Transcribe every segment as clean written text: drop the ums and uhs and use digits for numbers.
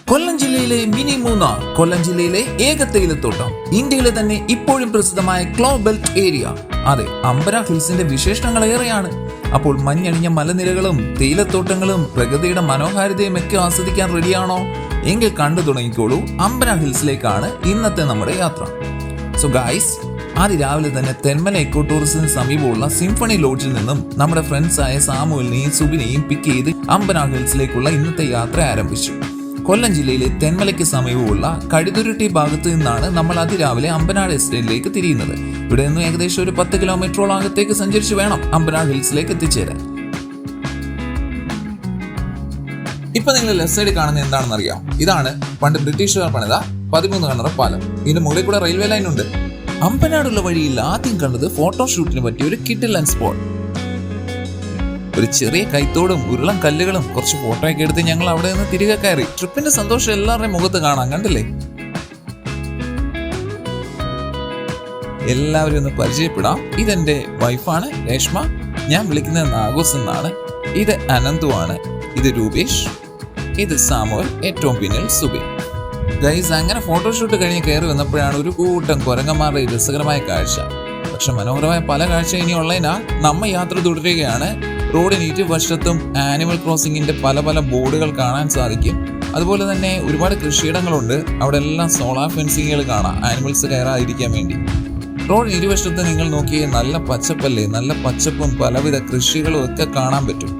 കൊല്ലം ജില്ലയിലെ മിനി മൂന്നാർ, കൊല്ലം ജില്ലയിലെ ഏക തേയിലത്തോട്ടം, ഇന്ത്യയിലെ തന്നെ ഇപ്പോഴും പ്രസിദ്ധമായ ക്ലോ ബെൽറ്റ് ഏരിയ. അതെ, അംബര ഹിൽസിന്റെ വിശേഷങ്ങൾ ഏറെയാണ്. അപ്പോൾ മഞ്ഞണിഞ്ഞ മലനിരകളും തേയിലത്തോട്ടങ്ങളും പ്രകൃതിയുടെ മനോഹാരിതയും ഒക്കെ ആസ്വദിക്കാൻ റെഡിയാണോ? എങ്കിൽ കണ്ടു തുടങ്ങിക്കോളൂ. അംബര ഹിൽസിലേക്കാണ് ഇന്നത്തെ നമ്മുടെ യാത്ര. സോ ഗൈസ്, രാവിലെ തന്നെ തെന്മല എക്കോ ടൂറിസത്തിന് സമീപമുള്ള സിംഫണി ലോഡ്ജിൽ നിന്നും നമ്മുടെ ഫ്രണ്ട്സായ സാമുവലിനെയും സുബിനെയും പിക്ക് ചെയ്ത് അംബര ഹിൽസിലേക്കുള്ള ഇന്നത്തെ യാത്ര ആരംഭിച്ചു. കൊല്ലം ജില്ലയിലെ തെന്മലയ്ക്ക് സമീപമുള്ള കഴുതുരുട്ടി ഭാഗത്ത് നിന്നാണ് നമ്മൾ അതിരാവിലെ അമ്പനാട് എസ്റ്റേറ്റിലേക്ക് തിരിയുന്നത്. ഇവിടെ നിന്നും ഏകദേശം ഒരു 10 കിലോമീറ്ററോളം അകത്തേക്ക് സഞ്ചരിച്ച് വേണം അമ്പനാട് ഹിൽസിലേക്ക് എത്തിച്ചേരാൻ. ഇപ്പൊ നിങ്ങൾ ലെഫ്റ്റ് സൈഡിൽ കാണുന്നത് എന്താണെന്ന് അറിയാം? ഇതാണ് പണ്ട് ബ്രിട്ടീഷുകാർ പണിത 13 കണ്ണറ പാലം. ഇതിന്റെ മുകളിൽ കൂടെ റെയിൽവേ ലൈൻ ഉണ്ട്. അമ്പനാടുള്ള വഴിയിൽ ആദ്യം കണ്ടത് ഫോട്ടോഷൂട്ടിന് പറ്റിയ ഒരു കിഡിലൻ സ്പോട്ട്. ഒരു ചെറിയ കൈത്തോടും ഉരുളം കല്ലുകളും കുറച്ച് ഫോട്ടോ ഒക്കെ എടുത്ത് ഞങ്ങൾ അവിടെ നിന്ന് തിരികെ കയറി. ട്രിപ്പിന്റെ സന്തോഷം എല്ലാവരുടെയും മുഖത്ത് കാണാം, കണ്ടില്ലേ? എല്ലാവരും ഒന്ന് പരിചയപ്പെടാം. ഇതെന്റെ വൈഫാണ് രേഷ്മ. ഞാൻ വിളിക്കുന്നത് നാഗോസ് എന്നാണ്. ഇത് അനന്തുവാണ്. ഇത് രൂപേഷ്. ഇത് സാമുവൽ. ഏറ്റവും പിന്നിൽ സുബിൻ. ഗൈസ്, അങ്ങനെ ഫോട്ടോഷൂട്ട് കഴിഞ്ഞ് കയറി വന്നപ്പോഴാണ് ഒരു കൂട്ടം കുരങ്ങന്മാരുടെ രസകരമായ കാഴ്ച. പക്ഷെ മനോഹരമായ പല കാഴ്ച ഇനിയുള്ളതിനാൽ നമ്മ യാത്ര തുടരുകയാണ്. റോഡിന് ഇരുവശത്തും ആനിമൽ ക്രോസിംഗിന്റെ പല പല ബോർഡുകൾ കാണാൻ സാധിക്കും. അതുപോലെ തന്നെ ഒരുപാട് കൃഷിയിടങ്ങളുണ്ട്. അവിടെ എല്ലാം സോളാർ ഫെൻസിങ്ങുകൾ കാണാം, ആനിമൽസ് കയറാതിരിക്കാൻ വേണ്ടി. റോഡിന് ഇരുവശത്ത് നിങ്ങൾ നോക്കിയേ, നല്ല പച്ചപ്പല്ലേ, നല്ല പച്ചപ്പും പലവിധ കൃഷികളും ഒക്കെ കാണാൻ പറ്റും.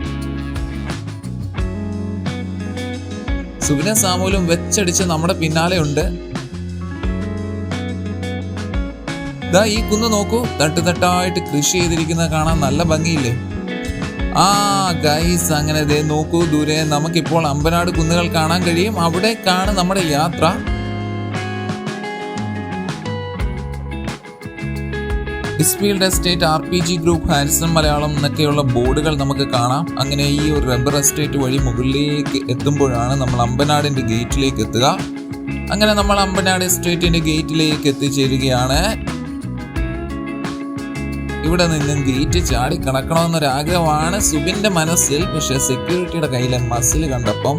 സുബിന സാമൂലും വെച്ചടിച്ച് നമ്മുടെ പിന്നാലെ ഉണ്ട്. ദാ ഈ കുന്ന് നോക്കൂ, തട്ടുതട്ടായിട്ട് കൃഷി ചെയ്തിരിക്കുന്നത് കാണാൻ നല്ല ഭംഗിയില്ലേ? ഗൈസ്, അങ്ങനെ ദേ നോക്കൂ, ദൂരെ നമുക്കിപ്പോൾ അമ്പനാട് കുന്നുകൾ കാണാൻ കഴിയും. അവിടേക്കാണ് നമ്മുടെ യാത്ര. Isfield estate, RPG group, Harrison Malayalam എന്നൊക്കെയുള്ള ബോർഡുകൾ നമുക്ക് കാണാം. അങ്ങനെ ഈ ഒരു റബ്ബർ എസ്റ്റേറ്റ് വഴി മുകളിലേക്ക് എത്തുമ്പോഴാണ് നമ്മൾ അമ്പനാടിന്റെ ഗേറ്റിലേക്ക് എത്തുക. അങ്ങനെ നമ്മൾ അമ്പനാട് എസ്റ്റേറ്റിന്റെ ഗേറ്റിലേക്ക് എത്തിച്ചേരുകയാണ്. ഇവിടെ നിന്നും ഗേറ്റ് ചാടി കടക്കണമെന്നൊരാഗ്രഹമാണ് സുബിന്റെ മനസ്സിൽ. പക്ഷെ സെക്യൂരിറ്റിയുടെ കയ്യിലെ മസിൽ കണ്ടപ്പം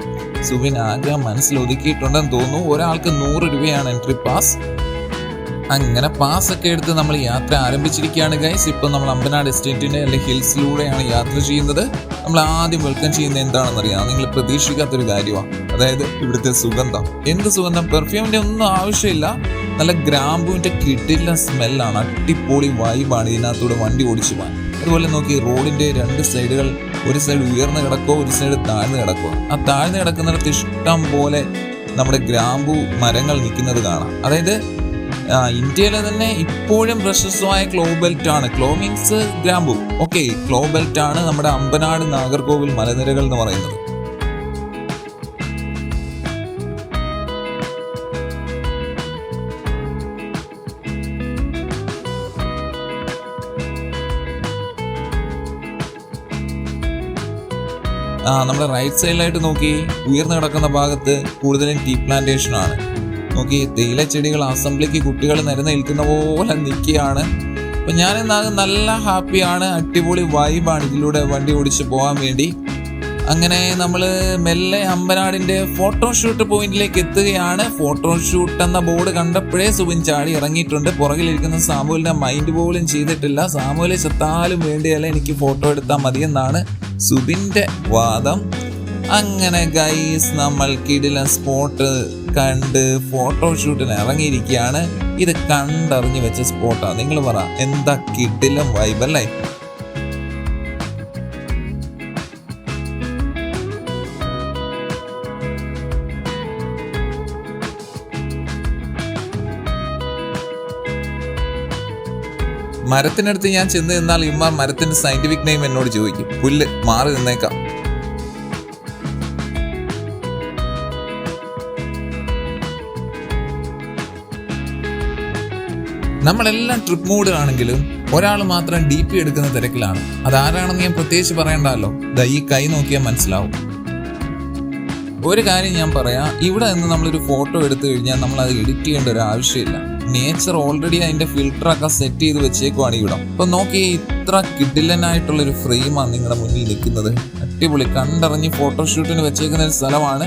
സുബിൻ ആഗ്രഹം മനസ്സിൽ ഒതുക്കിയിട്ടുണ്ടെന്ന് തോന്നുന്നു. ഒരാൾക്ക് 100 രൂപയാണ് എൻട്രി പാസ്. അങ്ങനെ പാസ് ഒക്കെ എടുത്ത് നമ്മൾ യാത്ര ആരംഭിച്ചിരിക്കുകയാണ് ഗൈസ്. ഇപ്പൊ നമ്മൾ അമ്പനാട് എസ്റ്റേറ്റിന്റെ അല്ലെങ്കിൽ ഹിൽസിലൂടെയാണ് യാത്ര ചെയ്യുന്നത്. നമ്മൾ ആദ്യം വെൽക്കം ചെയ്യുന്നത് എന്താണെന്ന് അറിയാം? നിങ്ങൾ പ്രതീക്ഷിക്കാത്തൊരു കാര്യമാണ്. അതായത് ഇവിടുത്തെ സുഗന്ധം. എന്ത് സുഗന്ധം? പെർഫ്യൂമിന്റെ ഒന്നും ആവശ്യമില്ല. നല്ല ഗ്രാമ്പൂവിന്റെ കിടിലൻ സ്മെല്ലാണ്. അടിപൊളി വൈബാണ് ഇതിനകത്തൂടെ വണ്ടി ഓടിച്ചു പോകാൻ. അതുപോലെ നോക്കി, റോഡിന്റെ 2 സൈഡുകൾ, ഒരു സൈഡ് ഉയർന്നു കിടക്കോ, ഒരു സൈഡ് താഴ്ന്നു കിടക്കോ. ആ താഴ്ന്നു കിടക്കുന്നിടത്ത് ഇഷ്ടം പോലെ നമ്മുടെ ഗ്രാമ്പൂ മരങ്ങൾ നിൽക്കുന്നത് കാണാം. അതായത് ഇന്ത്യയിലെ തന്നെ ഇപ്പോഴും പ്രശസ്തമായ ക്ലോ ബെൽറ്റ് ആണ്. ക്ലോ മീൻസ് ഗ്രാമ്പൂ. ഓക്കെ, ക്ലോ ബെൽറ്റ് ആണ് നമ്മുടെ അമ്പനാട് നാഗർകോവിൽ മലനിരകൾ എന്ന് പറയുന്നത്. നമ്മുടെ റൈറ്റ് സൈഡിലായിട്ട് നോക്കി, ഉയർന്നു കിടക്കുന്ന ഭാഗത്ത് കൂടുതലും ടീ പ്ലാന്റേഷൻ ആണ്. നോക്കി, തേയില ചെടികൾ അസംബ്ലിക്ക് കുട്ടികൾ നിരന്ന് നിൽക്കുന്ന പോലെ നിൽക്കുകയാണ്. അപ്പൊ ഞാൻ എന്നാകും നല്ല ഹാപ്പിയാണ്. അടിപൊളി വൈബാണ് ഇതിലൂടെ വണ്ടി ഓടിച്ച് പോകാൻ വേണ്ടി. അങ്ങനെ നമ്മൾ മെല്ലെ അമ്പനാടിന്റെ ഫോട്ടോഷൂട്ട് പോയിന്റിലേക്ക് എത്തുകയാണ്. ഫോട്ടോഷൂട്ട് എന്ന ബോർഡ് കണ്ടപ്പോഴേ സുബിൻ ചാടി ഇറങ്ങിയിട്ടുണ്ട്. പുറകിലിരിക്കുന്ന സാമുവലിന്റെ മൈൻഡ് പോലും ചെയ്തിട്ടില്ല. സാമുവലെ ചത്താലും വേണ്ടിയല്ല, എനിക്ക് ഫോട്ടോ എടുത്താൽ മതിയെന്നാണ് സുബിന്റെ വാദം. അങ്ങനെ ഗൈസ്, നമ്മൾ കിടിലൻ സ്പോട്ട് കണ്ട് ഫോട്ടോഷൂട്ടിന് ഇറങ്ങിയിരിക്കുകയാണ്. ഇത് കണ്ടറിഞ്ഞു വെച്ച സ്പോട്ടാണ്. നിങ്ങൾ പറ, എന്താ കിടിലൻ വൈബ് അല്ലേ? മരത്തിനടുത്ത് ഞാൻ ചെന്ന് നിന്നാൽ ഇമ്മാർ മരത്തിന്റെ സയന്റിഫിക് നെയിം എന്നോട് ചോദിക്കും. പുല്ല്, മാറി നിന്നേക്കാം. നമ്മളെല്ലാം ട്രിപ്പ് മൂഡിലാണെങ്കിലും ഒരാൾ മാത്രം DP എടുക്കുന്ന തിരക്കിലാണ്. അതാരാണെന്ന് ഞാൻ പ്രത്യേകിച്ച് പറയണ്ടല്ലോ. ഈ കൈ നോക്കിയാൽ മനസ്സിലാവും. ഒരു കാര്യം ഞാൻ പറയാം, ഇവിടെ നിന്ന് നമ്മളൊരു ഫോട്ടോ എടുത്തു കഴിഞ്ഞാൽ നമ്മൾ അത് എഡിറ്റ് ചെയ്യേണ്ട ഒരു ആവശ്യമില്ല. നേച്ചർ ഓൾറെഡി അതിന്റെ ഫിൽറ്ററൊക്കെ സെറ്റ് ചെയ്ത് വെച്ചേക്കുവാണ് ഇവിടെ. അപ്പൊ നോക്കി, ഇത്ര കിഡിലനായിട്ടുള്ളൊരു ഫ്രെയിമാണ് നിങ്ങളുടെ മുന്നിൽ നിൽക്കുന്നത്. അടിപൊളി, കണ്ടറിഞ്ഞ് ഫോട്ടോഷൂട്ടിന് വെച്ചേക്കുന്ന ഒരു സ്ഥലമാണ്.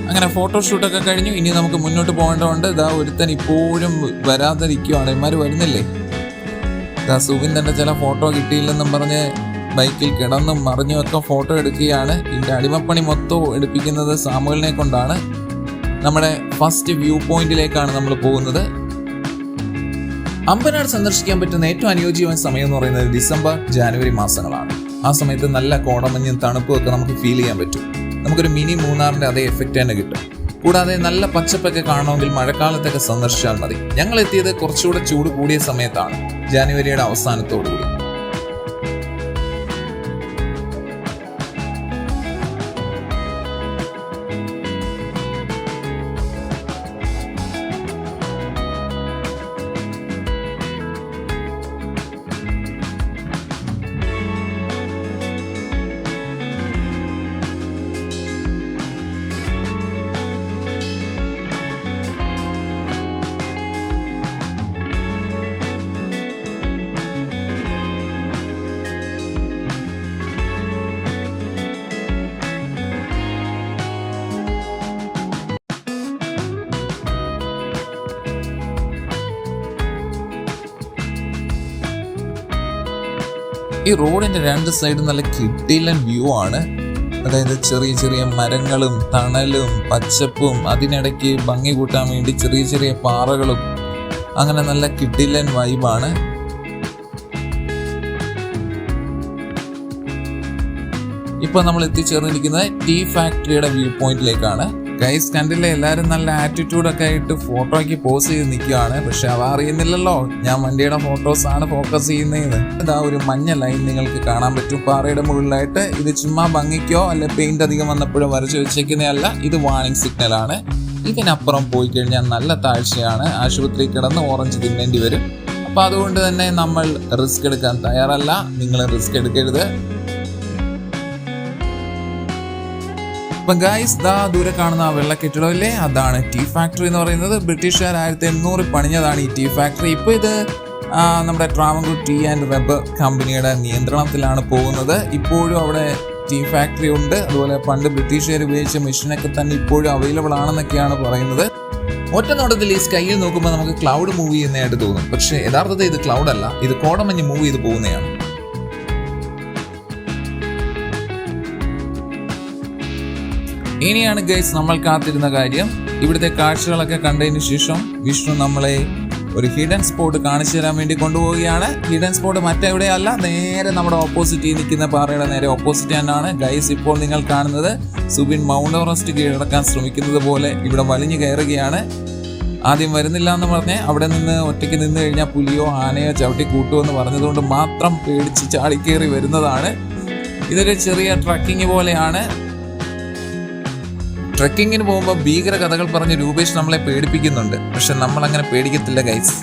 അങ്ങനെ ഫോട്ടോഷൂട്ടൊക്കെ കഴിഞ്ഞു. ഇനി നമുക്ക് മുന്നോട്ട് പോകേണ്ടതുണ്ട്. ഇതാ ഒരുത്തൻ ഇപ്പോഴും വരാതിരിക്കുവാണ്. ഇവന്മാർ വരുന്നില്ലേ? ഇതാ സുബിൻ തന്നെ ചില ഫോട്ടോ കിട്ടിയില്ലെന്നും പറഞ്ഞ് ബൈക്കിൽ കിടന്നും മറിഞ്ഞും ഒക്കെ ഫോട്ടോ എടുക്കുകയാണ്. ഇതിൻ്റെ അടിമപ്പണി മൊത്തം എടുപ്പിക്കുന്നത് സാമുവലിനെ കൊണ്ടാണ്. നമ്മുടെ ഫസ്റ്റ് വ്യൂ പോയിന്റിലേക്കാണ് നമ്മൾ പോകുന്നത്. അമ്പനാട് സന്ദർശിക്കാൻ പറ്റുന്ന ഏറ്റവും അനുയോജ്യമായ സമയം എന്ന് പറയുന്നത് ഡിസംബർ ജാനുവരി മാസങ്ങളാണ്. ആ സമയത്ത് നല്ല കോടമഞ്ഞും തണുപ്പും ഒക്കെ നമുക്ക് ഫീൽ ചെയ്യാൻ പറ്റും. നമുക്കൊരു മിനി മൂന്നാറിന്റെ അതേ എഫക്റ്റ് തന്നെ കിട്ടും. കൂടാതെ നല്ല പച്ചപ്പൊക്കെ കാണണമെങ്കിൽ മഴക്കാലത്തൊക്കെ സന്ദർശിച്ചാൽ മതി. ഞങ്ങൾ എത്തിയത് കുറച്ചുകൂടെ ചൂട് കൂടിയ സമയത്താണ്, ജാനുവരിയുടെ അവസാനത്തോടുകൂടി. ഈ റോഡിന്റെ രണ്ട് സൈഡും നല്ല കിടിലൻ വ്യൂ ആണ്. അതായത് ചെറിയ ചെറിയ മരങ്ങളും തണലും പച്ചപ്പും, അതിനിടയ്ക്ക് ഭംഗി കൂട്ടാൻ വേണ്ടി ചെറിയ ചെറിയ പാറകളും, അങ്ങനെ നല്ല കിടിലൻ വൈബാണ്. ഇപ്പൊ നമ്മൾ എത്തിച്ചേർന്നിരിക്കുന്നത് ടീ ഫാക്ടറിയുടെ വ്യൂ പോയിന്റിലേക്കാണ്. ഗൈസ് കണ്ടില്ലേ, എല്ലാവരും നല്ല ആറ്റിറ്റ്യൂഡൊക്കെ ആയിട്ട് ഫോട്ടോയ്ക്ക് പോസ് ചെയ്ത് നിൽക്കുകയാണ്. പക്ഷെ അവ അറിയുന്നില്ലല്ലോ ഞാൻ വണ്ടിയുടെ ഫോട്ടോസാണ് ഫോക്കസ് ചെയ്യുന്നതെന്ന്. ഇതാ ഒരു മഞ്ഞ ലൈൻ നിങ്ങൾക്ക് കാണാൻ പറ്റും പാറയുടെ മുകളിലായിട്ട്. ഇത് ചുമ്മാ ഭംഗിക്കോ അല്ലെ പെയിന്റ് അധികം വന്നപ്പോഴും വരച്ചു വെച്ചേക്കുന്നതല്ല, ഇത് വാർണിംഗ് സിഗ്നലാണ്. ഇതിനപ്പുറം പോയി കഴിഞ്ഞാൽ നല്ല താഴ്ചയാണ്. ആശുപത്രി കിടന്ന് ഓറഞ്ച് തിന്നേണ്ടി വരും. അപ്പൊ അതുകൊണ്ട് തന്നെ നമ്മൾ റിസ്ക് എടുക്കാൻ തയ്യാറല്ല. നിങ്ങൾ റിസ്ക് എടുക്കരുത്. അപ്പം ഗായ്സ്, ദാ ദൂരെ കാണുന്ന ആ വെള്ള കെട്ടിടമില്ലേ, അതാണ് ടീ ഫാക്ടറി എന്ന് പറയുന്നത്. ബ്രിട്ടീഷുകാർ 1800 പണിഞ്ഞതാണ് ഈ ടീ ഫാക്ടറി. ഇപ്പോൾ ഇത് നമ്മുടെ ട്രാവൻകൂർ ടീ ആൻഡ് റബ്ബർ കമ്പനിയുടെ നിയന്ത്രണത്തിലാണ് പോകുന്നത്. ഇപ്പോഴും അവിടെ ടീ ഫാക്ടറി ഉണ്ട്. അതുപോലെ പണ്ട് ബ്രിട്ടീഷുകാർ ഉപയോഗിച്ച മെഷീനൊക്കെ തന്നെ ഇപ്പോഴും അവൈലബിൾ ആണെന്നൊക്കെയാണ് പറയുന്നത്. ഒറ്റ നോട്ടത്തിൽ ഈ സ്കൈയിൽ നോക്കുമ്പോൾ നമുക്ക് ക്ലൗഡ് മൂവ് ചെയ്യുന്നതായിട്ട് തോന്നും. പക്ഷേ യഥാർത്ഥത്തിൽ ഇത് ക്ലൗഡ് അല്ല, ഇത് കോടമഞ്ഞ് മൂവ് ചെയ്ത് പോകുന്നതാണ്. ഇനിയാണ് ഗൈസ് നമ്മൾ കാത്തിരുന്ന കാര്യം. ഇവിടുത്തെ കാഴ്ചകളൊക്കെ കണ്ടതിന് ശേഷം വിഷ്ണു നമ്മളെ ഒരു ഹിഡൻ സ്പോട്ട് കാണിച്ചു തരാൻ വേണ്ടി കൊണ്ടുപോവുകയാണ്. ഹിഡൻ സ്പോട്ട് മറ്റെവിടെയല്ല, നേരെ നമ്മുടെ ഓപ്പോസിറ്റ് നിൽക്കുന്ന പാറയുടെ നേരെ ഓപ്പോസിറ്റ് തന്നെയാണ്. ഗൈസ്, ഇപ്പോൾ നിങ്ങൾ കാണുന്നത് സുബിൻ മൗണ്ട് എവറസ്റ്റ് കീഴടക്കാൻ ശ്രമിക്കുന്നത് പോലെ ഇവിടെ വലിഞ്ഞു കയറുകയാണ്. ആദ്യം വരുന്നില്ല എന്ന് പറഞ്ഞ് അവിടെ നിന്ന് ഒറ്റയ്ക്ക് നിന്ന് കഴിഞ്ഞാൽ പുലിയോ ആനയോ ചവിട്ടി കൂട്ടുമെന്ന് പറഞ്ഞതുകൊണ്ട് മാത്രം പേടിച്ച് ചാടിക്കേറി വരുന്നതാണ്. ഇതൊരു ചെറിയ ട്രക്കിംഗ് പോലെയാണ്. ട്രെക്കിങ്ങിന് പോകുമ്പോൾ ഭീകര കഥകൾ പറഞ്ഞ് രൂപേഷ് നമ്മളെ പേടിപ്പിക്കുന്നുണ്ട്. പക്ഷെ നമ്മൾ അങ്ങനെ പേടിക്കത്തില്ല ഗൈസ്.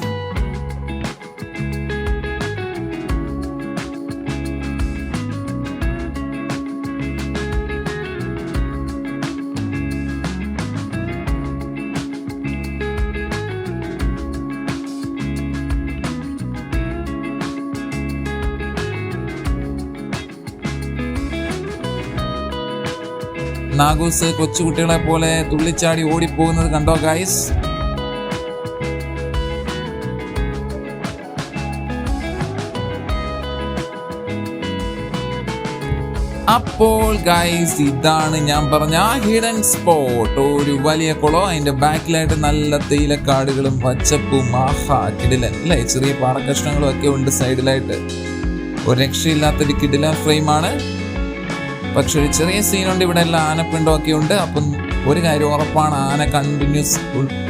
നാഗൂസ് കൊച്ചുകുട്ടികളെ പോലെ തുള്ളിച്ചാടി ഓടിപ്പോകുന്നത് കണ്ടോ ഗൈസ്? അപ്പോൾ ഗൈസ്, ഇതാണ് ഞാൻ പറഞ്ഞ ഹിഡൻ സ്പോട്ട്. ഒരു വലിയ കുളം, അതിന്റെ ബാക്കിലായിട്ട് നല്ല തേയിലക്കാടുകളും പച്ചപ്പും. ആഹാ, കിടിലൻ അല്ലേ? ചെറിയ പാറക്കഷ്ണങ്ങളും ഒക്കെ ഉണ്ട് സൈഡിലായിട്ട്. ഒരു രക്ഷയില്ലാത്തൊരു കിടിലൻ ഫ്രെയിമാണ്. പക്ഷെ ഒരു ചെറിയ സീനുണ്ട്. ഇവിടെ എല്ലാം ആനപ്പിണ്ടമൊക്കെ ഉണ്ട്. അപ്പം ഒരു കാര്യം ഉറപ്പാണ്, ആന കണ്ടിന്യൂസ്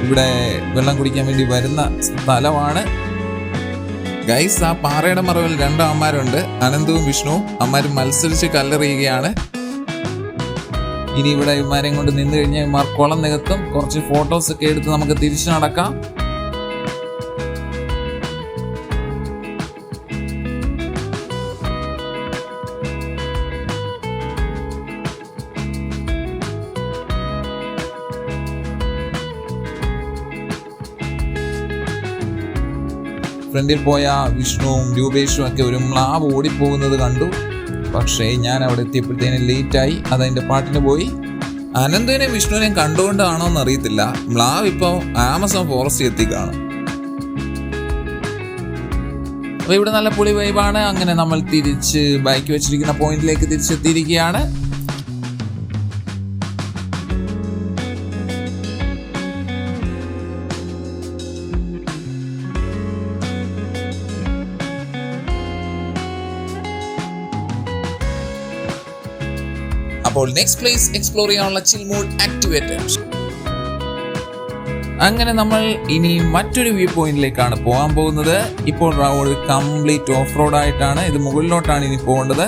ഇവിടെ വെള്ളം കുടിക്കാൻ വേണ്ടി വരുന്ന സ്ഥലമാണ് ഗൈസ്. ആ പാറയുടെ മറവിൽ 2 അമ്മമാരുണ്ട്, അനന്തവും വിഷ്ണുവും. അമ്മമാരും മത്സരിച്ച് കല്ലെറിയുകയാണ്. ഇനി ഇവിടെ ഇവന്മാരെയും കൊണ്ട് നിന്ന് കഴിഞ്ഞാൽ ഇവന്മാർ കുളം നികത്തും. കുറച്ച് ഫോട്ടോസ് ഒക്കെ എടുത്ത് നമുക്ക് തിരിച്ചു നടക്കാം. ഫ്രണ്ടിൽ പോയ വിഷ്ണുവും രൂപേഷും ഒക്കെ ഒരു മ്ലാവ് ഓടിപ്പോകുന്നത് കണ്ടു. പക്ഷേ ഞാൻ അവിടെ എത്തിയപ്പോഴത്തേനും ലേറ്റായി. അതതിൻ്റെ പാട്ടിന് പോയി. അനന്തുവിനെയും വിഷ്ണുവിനെയും കണ്ടുകൊണ്ടാണോ എന്ന് അറിയത്തില്ല, മ്ലാവ് ഇപ്പൊ ആമസോൺ ഫോറസ്റ്റ് എത്തി കാണും. അപ്പൊ ഇവിടെ നല്ല പുളി വൈബാണ്. അങ്ങനെ നമ്മൾ തിരിച്ച് ബൈക്ക് വെച്ചിരിക്കുന്ന പോയിന്റിലേക്ക് തിരിച്ചെത്തിയിരിക്കുകയാണ്. അപ്പോൾ നെക്സ്റ്റ് പ്ലേസ് എക്സ്പ്ലോർ ചെയ്യാനുള്ള ചിൽ മൂഡ് ആക്ടിവേറ്റഡ്. അങ്ങനെ നമ്മൾ ഇനി മറ്റൊരു വ്യൂ പോയിന്റിലേക്കാണ് പോകാൻ പോകുന്നത്. ഇപ്പോൾ റോഡ് കംപ്ലീറ്റ് ഓഫ് റോഡ് ആയിട്ടാണ്. ഇത് മുകളിലോട്ടാണ് ഇനി പോകേണ്ടത്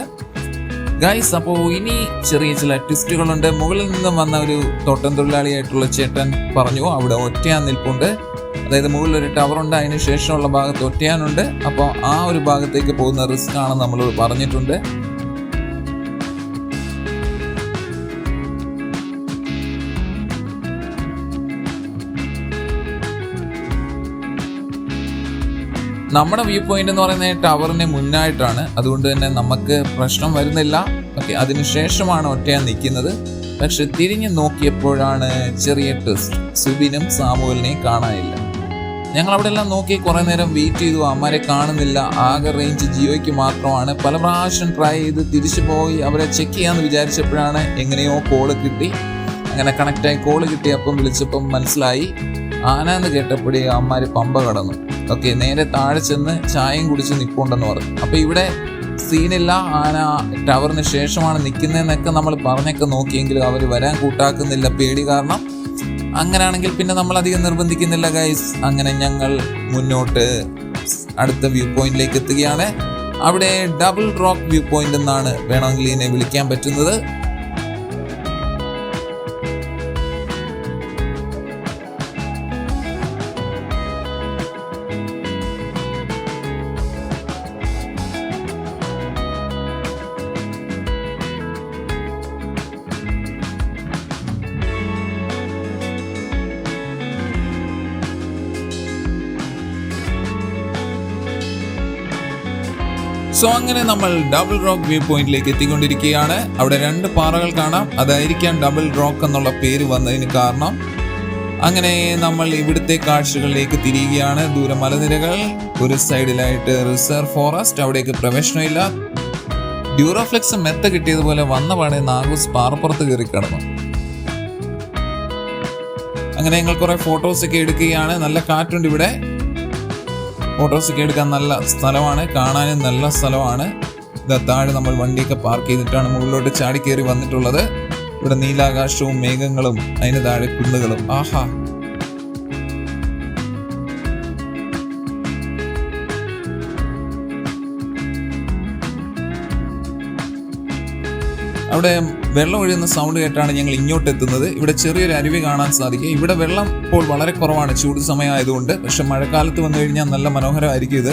ഗൈസ്. അപ്പോൾ ഇനി ചെറിയ ചില ട്വിസ്റ്റുകളുണ്ട്. മുകളിൽ നിന്നും വന്ന ഒരു തോട്ടം തൊഴിലാളിയായിട്ടുള്ള ചേട്ടൻ പറഞ്ഞു അവിടെ ഒറ്റയാൻ നിൽപ്പുണ്ട്. അതായത് മുകളിലൊരു ടവറുണ്ട്, അതിന് ശേഷമുള്ള ഭാഗത്ത് ഒറ്റയാനുണ്ട്. അപ്പോൾ ആ ഒരു ഭാഗത്തേക്ക് പോകുന്ന റിസ്ക് ആണെന്ന് നമ്മൾ പറഞ്ഞിട്ടുണ്ട്. നമ്മുടെ വ്യൂ പോയിന്റ് എന്ന് പറയുന്നത് ടവറിന് മുന്നായിട്ടാണ്, അതുകൊണ്ട് തന്നെ നമുക്ക് പ്രശ്നം വരുന്നില്ല. ഓക്കെ, അതിനുശേഷമാണ് ഒറ്റയാൻ നിൽക്കുന്നത്. പക്ഷെ തിരിഞ്ഞു നോക്കിയപ്പോഴാണ് ചെറിയ ടെസ്റ്റ്. സുബിനും സാമുവലിനെയും കാണാനില്ല. ഞങ്ങൾ അവിടെ എല്ലാം നോക്കി കുറേ നേരം വെയിറ്റ് ചെയ്തു, അമ്മമാരെ കാണുന്നില്ല. ആകെ റേഞ്ച് ജിയോയ്ക്ക് മാത്രമാണ്. പല പ്രാവശ്യം ട്രൈ ചെയ്ത് തിരിച്ചു പോയി അവരെ ചെക്ക് ചെയ്യാമെന്ന് വിചാരിച്ചപ്പോഴാണ് എങ്ങനെയോ കോള് കിട്ടി. അങ്ങനെ കണക്റ്റായി കോള് കിട്ടിയപ്പം വിളിച്ചപ്പം മനസ്സിലായി ആനാന്ന് കേട്ടപ്പോഴേ അമ്മമാര് പമ്പ കടന്നു. ഓക്കെ, നേരെ താഴെ ചെന്ന് ചായയും കുടിച്ച് നിൽപ്പുണ്ടെന്ന് പറഞ്ഞു. അപ്പൊ ഇവിടെ സീനില്ല, ആന ടവറിന് ശേഷമാണ് നിൽക്കുന്നതെന്നൊക്കെ നമ്മൾ പറഞ്ഞൊക്കെ നോക്കിയെങ്കിലും അവർ വരാൻ കൂട്ടാക്കുന്നില്ല, പേടി കാരണം. അങ്ങനെയാണെങ്കിൽ പിന്നെ നമ്മൾ അധികം നിർബന്ധിക്കുന്നില്ല ഗൈസ്. അങ്ങനെ ഞങ്ങൾ മുന്നോട്ട് അടുത്ത വ്യൂ പോയിന്റിലേക്ക് എത്തുകയാണ്. അവിടെ ഡബിൾ റോക്ക് വ്യൂ പോയിന്റ് എന്നാണ് വേണമെങ്കിൽ ഇതിനെ വിളിക്കാൻ പറ്റുന്നത്. സോ അങ്ങനെ നമ്മൾ ഡബിൾ റോക്ക് വ്യൂ പോയിന്റിലേക്ക് എത്തിക്കൊണ്ടിരിക്കുകയാണ്. അവിടെ 2 പാറകൾ കാണാം. അതായിരിക്കാം ഡബിൾ റോക്ക് എന്നുള്ള പേര് വന്നതിന് കാരണം. അങ്ങനെ നമ്മൾ ഇവിടുത്തെ കാഴ്ചകളിലേക്ക് തിരിയുകയാണ്. ദൂരെ മലനിരകൾ, ഒരു സൈഡിലായിട്ട് റിസർവ് ഫോറസ്റ്റ്, അവിടേക്ക് പ്രവേശനമില്ല. ഡ്യൂറോഫ്ലെക്സ് മെത്ത കിട്ടിയതുപോലെ വന്ന പാടെ നാഗൂസ് പാറപ്പുറത്ത് കയറി കിടന്നു. അങ്ങനെ ഞങ്ങൾ കുറെ ഫോട്ടോസൊക്കെ എടുക്കുകയാണ്. നല്ല കാറ്റുണ്ട് ഇവിടെ. ഫോട്ടോസൊക്കെ എടുക്കാൻ നല്ല സ്ഥലമാണ്, കാണാനും നല്ല സ്ഥലമാണ്. താഴെ നമ്മൾ വണ്ടിയൊക്കെ പാർക്ക് ചെയ്തിട്ടാണ് മുകളിലോട്ട് ചാടി കയറി വന്നിട്ടുള്ളത്. ഇവിടെ നീലാകാശവും മേഘങ്ങളും അതിന് താഴെ കുന്നുകളും. ആഹാ, അവിടെ വെള്ളം ഒഴുകുന്ന സൗണ്ട് കേട്ടാണ് ഞങ്ങൾ ഇങ്ങോട്ട് എത്തുന്നത്. ഇവിടെ ചെറിയൊരു അരുവി കാണാൻ സാധിക്കും. ഇവിടെ വെള്ളം ഇപ്പോൾ വളരെ കുറവാണ്, ചൂട് സമയമായതുകൊണ്ട്. പക്ഷെ മഴക്കാലത്ത് വന്നു കഴിഞ്ഞാൽ നല്ല മനോഹരമായിരിക്കും ഇത്.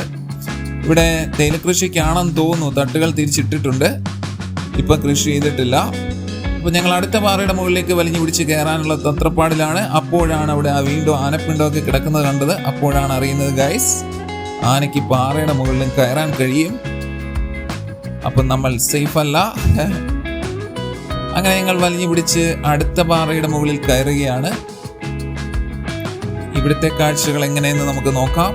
ഇവിടെ തേയിലക്കൃഷിക്കാണെന്ന് തോന്നുന്നു. തട്ടുകൾ തിരിച്ചിട്ടിട്ടുണ്ട്, ഇപ്പം കൃഷി ചെയ്തിട്ടില്ല. അപ്പോൾ ഞങ്ങൾ അടുത്ത പാറയുടെ മുകളിലേക്ക് വലിഞ്ഞു പിടിച്ച് കയറാനുള്ള തത്രപ്പാടിലാണ്. അപ്പോഴാണ് അവിടെ വീണ്ടും ആനപ്പിണ്ടമൊക്കെ കിടക്കുന്നത് കണ്ടത്. അപ്പോഴാണ് അറിയുന്നത് ഗൈസ്, ആനയ്ക്ക് പാറയുടെ മുകളിലും കയറാൻ കഴിയും. അപ്പം നമ്മൾ സേഫ് അല്ല. അങ്ങനെ ഞങ്ങൾ വലിഞ്ഞു പിടിച്ച് അടുത്ത പാറയുടെ മുകളിൽ കയറുകയാണ്. ഇവിടുത്തെ കാഴ്ചകൾ എങ്ങനെയെന്ന് നമുക്ക് നോക്കാം.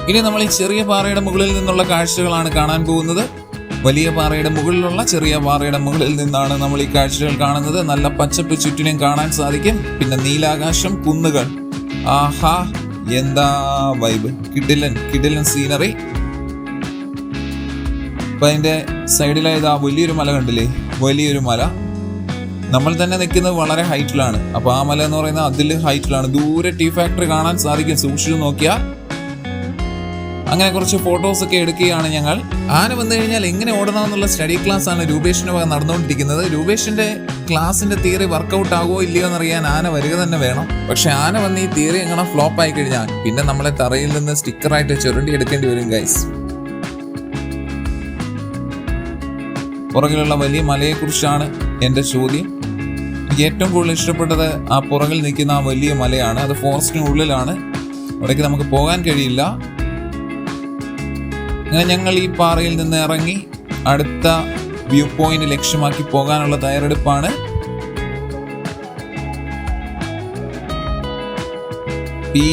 ഇനി നമ്മൾ ഈ ചെറിയ പാറയുടെ മുകളിൽ നിന്നുള്ള കാഴ്ചകളാണ് കാണാൻ പോകുന്നത്. വലിയ പാറയുടെ മുകളിലുള്ള ചെറിയ പാറയുടെ മുകളിൽ നിന്നാണ് നമ്മൾ ഈ കാഴ്ചകൾ കാണുന്നത്. നല്ല പച്ചപ്പ് ചുറ്റിനും കാണാൻ സാധിക്കും. പിന്നെ നീലാകാശം, കുന്നുകൾ. ആഹാ, എന്താ വൈബ്! കിടിലൻ സീനറി. അപ്പൊ അതിന്റെ സൈഡിലായത് ആ വലിയൊരു മല കണ്ടില്ലേ? വലിയൊരു മല. നമ്മൾ തന്നെ നിൽക്കുന്നത് വളരെ ഹൈറ്റിലാണ്. അപ്പൊ ആ മല എന്ന് പറയുന്നത് അതിൽ ഹൈറ്റിലാണ്. ദൂരെ ടീ ഫാക്ടറി കാണാൻ സാധിക്കും, സൂക്ഷിച്ചു നോക്കിയാൽ. അങ്ങനെ കുറച്ച് ഫോട്ടോസ് ഒക്കെ എടുക്കുകയാണ് ഞങ്ങൾ. ആന വന്നു കഴിഞ്ഞാൽ എങ്ങനെ ഓടണമെന്നുള്ള സ്റ്റഡി ക്ലാസ് ആണ് രൂപേഷിന്റെ ഭാഗം നടന്നുകൊണ്ടിരിക്കുന്നത്. രൂപേഷിന്റെ ക്ലാസിന്റെ തിയറി വർക്കൗട്ട് ആകുമോ ഇല്ലയോ എന്നറിയാൻ ആന വരിക തന്നെ വേണം. പക്ഷെ ആന വന്ന് ഈ തിയറി എങ്ങനെ ഫ്ലോപ്പ് ആയി കഴിഞ്ഞാൽ പിന്നെ നമ്മളെ തറയിൽ നിന്ന് സ്റ്റിക്കറായിട്ട് ചുരണ്ടി എടുക്കേണ്ടി വരും ഗൈസ്. പുറകിലുള്ള വലിയ മലയെക്കുറിച്ചാണ് എൻ്റെ ചോദ്യം. എനിക്ക് ഏറ്റവും കൂടുതൽ ഇഷ്ടപ്പെട്ടത് ആ പുറകിൽ നിൽക്കുന്ന ആ വലിയ മലയാണ്. അത് ഫോറസ്റ്റിനുള്ളിലാണ്, അവിടേക്ക് നമുക്ക് പോകാൻ കഴിയില്ല. അങ്ങനെ ഞങ്ങൾ ഈ പാറയിൽ നിന്ന് ഇറങ്ങി അടുത്ത വ്യൂ പോയിന്റ് ലക്ഷ്യമാക്കി പോകാനുള്ള തയ്യാറെടുപ്പാണ്. ഈ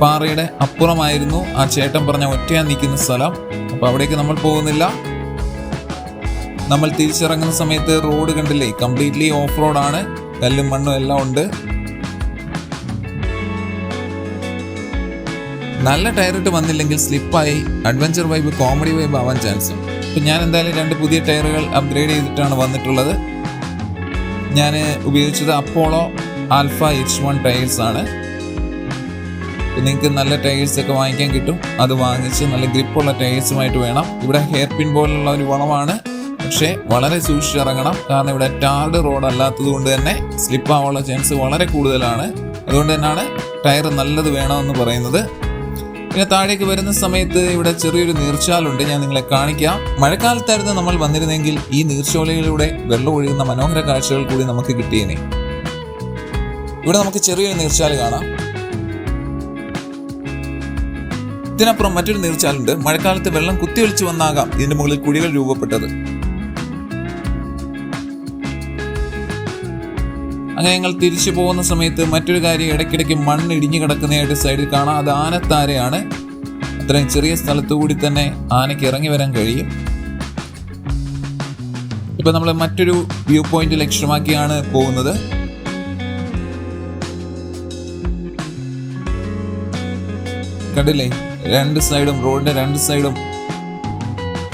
പാറയുടെ അപ്പുറമായിരുന്നു ആ ചേട്ടൻ പറഞ്ഞ ഒറ്റയാൻ നിൽക്കുന്ന സ്ഥലം. അപ്പോൾ അവിടേക്ക് നമ്മൾ പോകുന്നില്ല. നമ്മൾ തിരിച്ചിറങ്ങുന്ന സമയത്ത് റോഡ് കണ്ടില്ലേ, കംപ്ലീറ്റ്ലി ഓഫ് റോഡാണ്, കല്ലും മണ്ണും എല്ലാം ഉണ്ട്. നല്ല ടയറിട്ട് വന്നില്ലെങ്കിൽ സ്ലിപ്പായി അഡ്വഞ്ചർ വൈബ്, കോമഡി വൈബ് ആവാൻ ചാൻസ്. അപ്പം ഞാൻ എന്തായാലും 2 പുതിയ ടയറുകൾ അപ്ഗ്രേഡ് ചെയ്തിട്ടാണ് വന്നിട്ടുള്ളത്. ഞാൻ ഉപയോഗിച്ചത് അപ്പോളോ ആൽഫ H1 ടയേഴ്സ് ആണ്. നിങ്ങൾക്ക് നല്ല ടയേഴ്സൊക്കെ വാങ്ങിക്കാൻ കിട്ടും. അത് വാങ്ങിച്ച് നല്ല ഗ്രിപ്പുള്ള ടയേഴ്സുമായിട്ട് വേണം. ഇവിടെ ഹെയർ പിൻ പോലുള്ള ഒരു വളമാണ്, പക്ഷേ വളരെ സൂക്ഷിച്ചിറങ്ങണം. കാരണം ഇവിടെ ടാർഡ് റോഡ് അല്ലാത്തത് കൊണ്ട് തന്നെ സ്ലിപ്പ് ആവാനുള്ള ചാൻസ് വളരെ കൂടുതലാണ്. അതുകൊണ്ട് തന്നെയാണ് ടയർ നല്ലത് വേണമെന്ന് പറയുന്നത്. പിന്നെ താഴേക്ക് വരുന്ന സമയത്ത് ഇവിടെ ചെറിയൊരു നീർച്ചാലുണ്ട്, ഞാൻ നിങ്ങളെ കാണിക്കാം. മഴക്കാലത്തായിരുന്നു നമ്മൾ വന്നിരുന്നെങ്കിൽ ഈ നീർച്ചോലയിലൂടെ വെള്ളം ഒഴുകുന്ന മനോഹര കാഴ്ചകൾ കൂടി നമുക്ക് കിട്ടിയേനെ. ഇവിടെ നമുക്ക് ചെറിയൊരു നീർച്ചാല് കാണാം. ഇതിനപ്പുറം മറ്റൊരു നീർച്ചാലുണ്ട്. മഴക്കാലത്ത് വെള്ളം കുത്തിയൊലിച്ചു വന്നാകാം ഇതിന്റെ മുകളിൽ കുഴികൾ രൂപപ്പെട്ടത്. അങ്ങനെ ഞങ്ങൾ തിരിച്ചു പോകുന്ന സമയത്ത് മറ്റൊരു കാര്യം, ഇടയ്ക്കിടയ്ക്ക് മണ്ണ് ഇടിഞ്ഞു കിടക്കുന്നതായിട്ട് സൈഡിൽ കാണാം. അത് ആനത്താരയാണ്. അത്രയും ചെറിയ സ്ഥലത്തു കൂടി തന്നെ ആനയ്ക്ക് ഇറങ്ങി വരാൻ കഴിയും. ഇപ്പൊ നമ്മൾ മറ്റൊരു വ്യൂ പോയിന്റ് ലക്ഷ്യമാക്കിയാണ് പോകുന്നത്. കണ്ടില്ലേ, 2 സൈഡും, റോഡിന്റെ 2 സൈഡും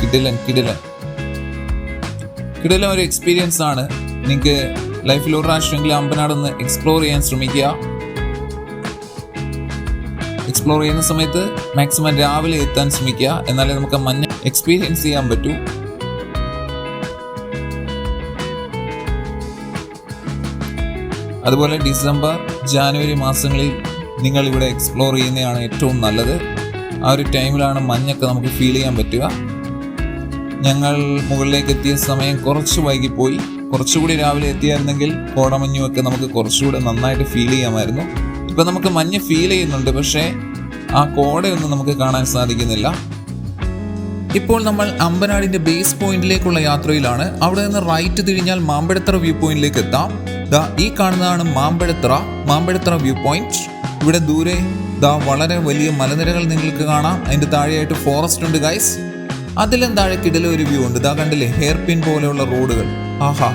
കിടിലൻ ഒരു എക്സ്പീരിയൻസ് ആണ്. നിങ്ങൾക്ക് ലൈഫിൽ ഒരു പ്രാവശ്യമെങ്കിലും അമ്പനാട് ഒന്ന് എക്സ്പ്ലോർ ചെയ്യാൻ ശ്രമിക്കുക. എക്സ്പ്ലോർ ചെയ്യുന്ന സമയത്ത് മാക്സിമം രാവിലെ എത്താൻ ശ്രമിക്കുക, എന്നാലേ നമുക്ക് മഞ്ഞ എക്സ്പീരിയൻസ് ചെയ്യാൻ പറ്റൂ. അതുപോലെ ഡിസംബർ, ജാനുവരി മാസങ്ങളിൽ നിങ്ങൾ ഇവിടെ എക്സ്പ്ലോർ ചെയ്യുന്നതാണ് ഏറ്റവും നല്ലത്. ആ ഒരു ടൈമിലാണ് മഞ്ഞൊക്കെ നമുക്ക് ഫീൽ ചെയ്യാൻ പറ്റുക. ഞങ്ങൾ മുകളിലേക്ക് എത്തിയ സമയം കുറച്ച് വൈകിപ്പോയി. കുറച്ചുകൂടി രാവിലെ എത്തിയായിരുന്നെങ്കിൽ കോടമഞ്ഞുമൊക്കെ നമുക്ക് കുറച്ചുകൂടെ നന്നായിട്ട് ഫീൽ ചെയ്യാമായിരുന്നു. ഇപ്പം നമുക്ക് മഞ്ഞ് ഫീൽ ചെയ്യുന്നുണ്ട്, പക്ഷേ ആ കോടയൊന്നും നമുക്ക് കാണാൻ സാധിക്കുന്നില്ല. ഇപ്പോൾ നമ്മൾ അമ്പനാടിന്റെ ബേസ് പോയിന്റിലേക്കുള്ള യാത്രയിലാണ്. അവിടെ നിന്ന് റൈറ്റ് തിരിഞ്ഞാൽ മാമ്പഴത്തറ വ്യൂ പോയിന്റിലേക്ക് എത്താം. ഈ കാണുന്നതാണ് മാമ്പഴത്തറ വ്യൂ പോയിന്റ്. ഇവിടെ ദൂരെ വളരെ വലിയ മലനിരകൾ നിങ്ങൾക്ക് കാണാം. അതിന്റെ താഴെയായിട്ട് ഫോറസ്റ്റ് ഉണ്ട് ഗൈസ്. അതിലും താഴെ കിടല ഒരു വ്യൂ ഉണ്ട്. കണ്ടില്ലേ, ഹെയർ പിൻ പോലെയുള്ള റോഡുകൾ. ആഹാ,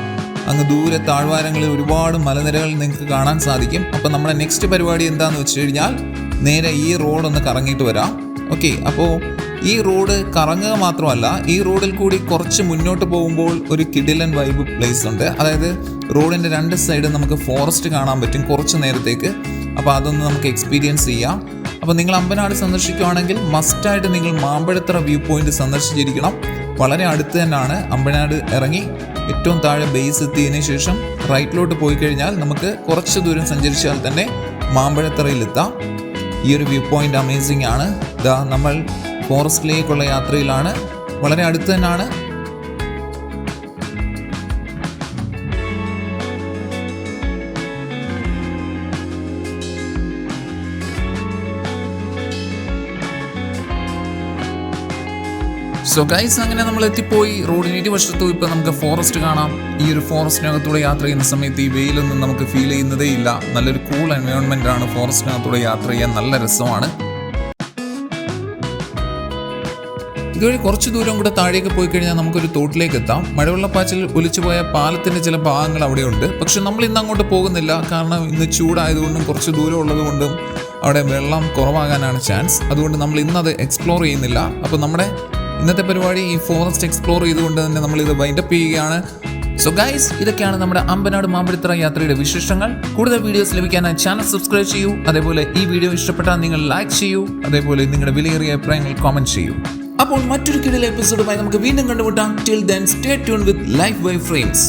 അങ്ങ് ദൂരെ താഴ്വാരങ്ങളിൽ ഒരുപാട് മലനിരകൾ നിങ്ങൾക്ക് കാണാൻ സാധിക്കും. അപ്പം നമ്മുടെ നെക്സ്റ്റ് പരിപാടി എന്താന്ന് വെച്ച് കഴിഞ്ഞാൽ നേരെ ഈ റോഡ് ഒന്ന് കറങ്ങിയിട്ട് വരാം. ഓക്കെ, അപ്പോൾ ഈ റോഡ് കറങ്ങുക മാത്രമല്ല, ഈ റോഡിൽ കൂടി കുറച്ച് മുന്നോട്ട് പോകുമ്പോൾ ഒരു കിടിലൻ വൈബ് പ്ലേസ് ഉണ്ട്. അതായത് റോഡിന്റെ 2 സൈഡ് നമുക്ക് ഫോറസ്റ്റ് കാണാൻ പറ്റും കുറച്ച് നേരത്തേക്ക്. അപ്പോൾ അതൊന്ന് നമുക്ക് എക്സ്പീരിയൻസ് ചെയ്യാം. അപ്പോൾ നിങ്ങൾ അമ്പനാട് സന്ദർശിക്കുകയാണെങ്കിൽ മസ്റ്റായിട്ട് നിങ്ങൾ മാമ്പഴത്തറ വ്യൂ പോയിന്റ് സന്ദർശിച്ചിരിക്കണം. വളരെ അടുത്ത് തന്നെയാണ്. അമ്പനാട് ഇറങ്ങി ഏറ്റവും താഴെ ബേസ് എത്തിയതിനു ശേഷം റൈറ്റിലോട്ട് പോയി കഴിഞ്ഞാൽ നമുക്ക് കുറച്ച് ദൂരം സഞ്ചരിച്ചാൽ തന്നെ മാമ്പഴത്തറയിലെത്താം. ഈ ഒരു വ്യൂ പോയിന്റ് അമേസിംഗ് ആണ്. നമ്മൾ ഫോറസ്റ്റിലേക്കുള്ള യാത്രയിലാണ്. വളരെ അടുത്ത് തന്നെയാണ്. സോ ഗൈസ്, അങ്ങനെ നമ്മൾ എത്തിപ്പോയി. റോഡിന് ഇരുവശത്തും ഇപ്പം നമുക്ക് ഫോറസ്റ്റ് കാണാം. ഈ ഒരു ഫോറസ്റ്റിനകത്തൂടെ യാത്ര ചെയ്യുന്ന സമയത്ത് ഈ വെയിലൊന്നും നമുക്ക് ഫീൽ ചെയ്യുന്നതേ ഇല്ല. നല്ലൊരു കൂൾ എൻവയോൺമെന്റ് ആണ്. ഫോറസ്റ്റിനകത്തൂടെ യാത്ര ചെയ്യാൻ നല്ല രസമാണ്. ഇതുവഴി കുറച്ച് ദൂരം കൂടെ താഴേക്ക് പോയി കഴിഞ്ഞാൽ നമുക്കൊരു തോട്ടിലേക്ക് എത്താം. മഴവെള്ളപ്പാച്ചിൽ ഒലിച്ചുപോയ പാലത്തിന്റെ ചില ഭാഗങ്ങൾ അവിടെയുണ്ട്. പക്ഷെ നമ്മൾ ഇന്ന് അങ്ങോട്ട് പോകുന്നില്ല. കാരണം ഇന്ന് ചൂടായതുകൊണ്ടും കുറച്ച് ദൂരം ഉള്ളതുകൊണ്ടും അവിടെ വെള്ളം കുറവാകാനാണ് ചാൻസ്. അതുകൊണ്ട് നമ്മൾ ഇന്നത് എക്സ്പ്ലോർ ചെയ്യുന്നില്ല. അപ്പോൾ നമ്മുടെ ഇന്നത്തെ പരിപാടി ഈ ഫോറസ്റ്റ് എക്സ്പ്ലോർ ചെയ്തുകൊണ്ട് തന്നെ നമ്മൾ ഇത് വൈൻഡപ്പ് ചെയ്യുകയാണ്. സോ ഗൈസ്, ഇതൊക്കെയാണ് നമ്മുടെ അമ്പനാട് മാമ്പഴത്തറ യാത്രയുടെ വിശേഷങ്ങൾ. കൂടുതൽ വീഡിയോസ് ലഭിക്കാനായി ചാനൽ സബ്സ്ക്രൈബ് ചെയ്യൂ. അതേപോലെ ഈ വീഡിയോ ഇഷ്ടപ്പെട്ടാൽ നിങ്ങൾ ലൈക്ക് ചെയ്യൂ. അതേപോലെ നിങ്ങളുടെ വിലയേറിയ അഭിപ്രായങ്ങൾ കമന്റ് ചെയ്യൂ. അപ്പോൾ മറ്റൊരു കിടിലൻ എപ്പിസോഡുമായി നമുക്ക് വീണ്ടും കണ്ടുമുട്ടാം. Till then stay tune with life by frames.